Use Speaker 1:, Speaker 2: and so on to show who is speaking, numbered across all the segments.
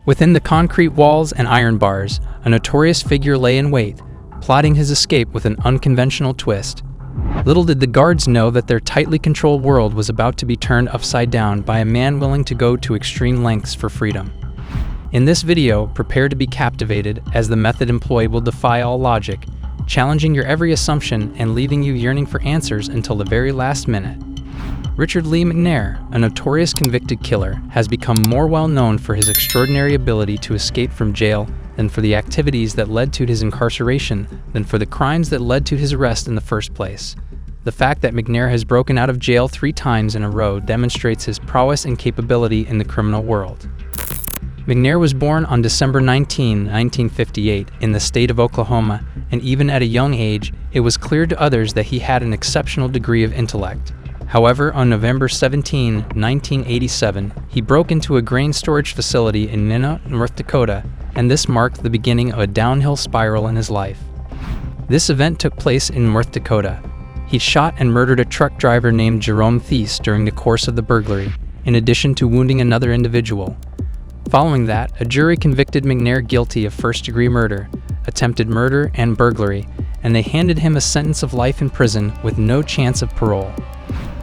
Speaker 1: Within the concrete walls and iron bars, a notorious figure lay in wait, plotting his escape with an unconventional twist. Little did the guards know that their tightly controlled world was about to be turned upside down by a man willing to go to extreme lengths for freedom. In this video, prepare to be captivated, as the method employed will defy all logic, challenging your every assumption and leaving you yearning for answers until the very last minute. Richard Lee McNair, a notorious convicted killer, has become more well known for his extraordinary ability to escape from jail than for the activities that led to his incarceration than for the crimes that led to his arrest in the first place. The fact that McNair has broken out of jail 3 times in a row demonstrates his prowess and capability in the criminal world. McNair was born on December 19, 1958, in the state of Oklahoma, and even at a young age, it was clear to others that he had an exceptional degree of intellect. However, on November 17, 1987, he broke into a grain storage facility in Minot, North Dakota, and this marked the beginning of a downhill spiral in his life. This event took place in North Dakota. He shot and murdered a truck driver named Jerome Thies during the course of the burglary, in addition to wounding another individual. Following that, a jury convicted McNair guilty of first-degree murder, attempted murder, and burglary, and they handed him a sentence of life in prison with no chance of parole.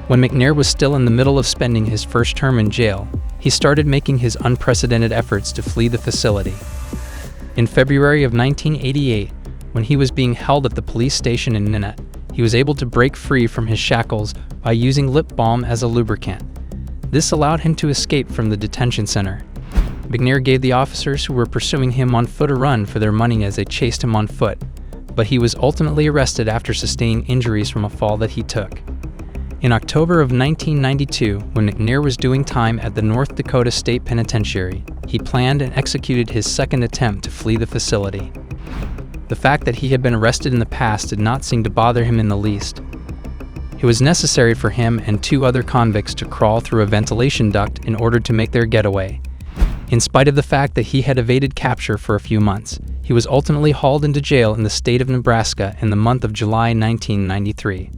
Speaker 1: When McNair was still in the middle of spending his first term in jail, he started making his unprecedented efforts to flee the facility. In February of 1988, when he was being held at the police station in Minot, he was able to break free from his shackles by using lip balm as a lubricant. This allowed him to escape from the detention center. McNair gave the officers who were pursuing him on foot a run for their money as they chased him on foot, but he was ultimately arrested after sustaining injuries from a fall that he took. In October of 1992, when McNair was doing time at the North Dakota State Penitentiary, he planned and executed his second attempt to flee the facility. The fact that he had been arrested in the past did not seem to bother him in the least. It was necessary for him and 2 other convicts to crawl through a ventilation duct in order to make their getaway. In spite of the fact that he had evaded capture for a few months, he was ultimately hauled into jail in the state of Nebraska in the month of July 1993.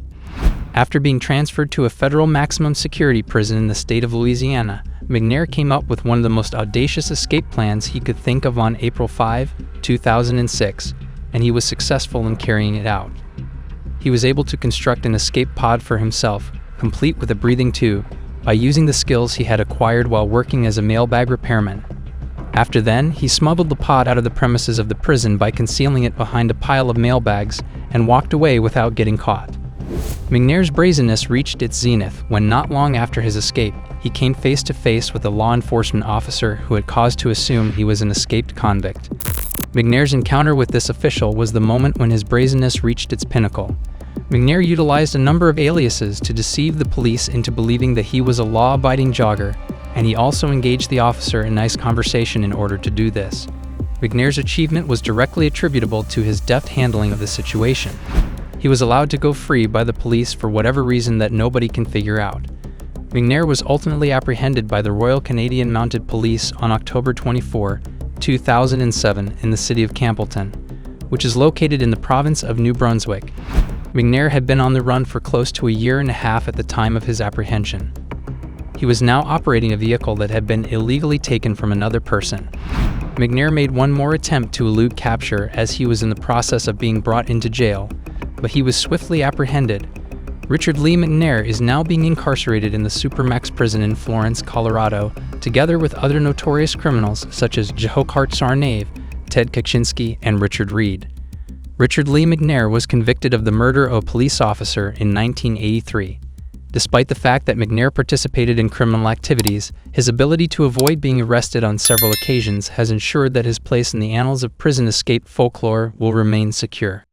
Speaker 1: After being transferred to a federal maximum security prison in the state of Louisiana, McNair came up with one of the most audacious escape plans he could think of on April 5, 2006, and he was successful in carrying it out. He was able to construct an escape pod for himself, complete with a breathing tube, by using the skills he had acquired while working as a mailbag repairman. After then, he smuggled the pod out of the premises of the prison by concealing it behind a pile of mailbags and walked away without getting caught. McNair's brazenness reached its zenith when, not long after his escape, he came face to face with a law enforcement officer who had cause to assume he was an escaped convict. McNair's encounter with this official was the moment when his brazenness reached its pinnacle. McNair utilized a number of aliases to deceive the police into believing that he was a law-abiding jogger, and he also engaged the officer in nice conversation in order to do this. McNair's achievement was directly attributable to his deft handling of the situation. He was allowed to go free by the police for whatever reason that nobody can figure out. McNair was ultimately apprehended by the Royal Canadian Mounted Police on October 24, 2007 in the city of Campbellton, which is located in the province of New Brunswick. McNair had been on the run for close to a year and a half at the time of his apprehension. He was now operating a vehicle that had been illegally taken from another person. McNair made one more attempt to elude capture as he was in the process of being brought into jail, but he was swiftly apprehended. Richard Lee McNair is now being incarcerated in the Supermax prison in Florence, Colorado, together with other notorious criminals such as Jehoshaphat Sarnaev, Ted Kaczynski, and Richard Reed. Richard Lee McNair was convicted of the murder of a police officer in 1983. Despite the fact that McNair participated in criminal activities, his ability to avoid being arrested on several occasions has ensured that his place in the annals of prison escape folklore will remain secure.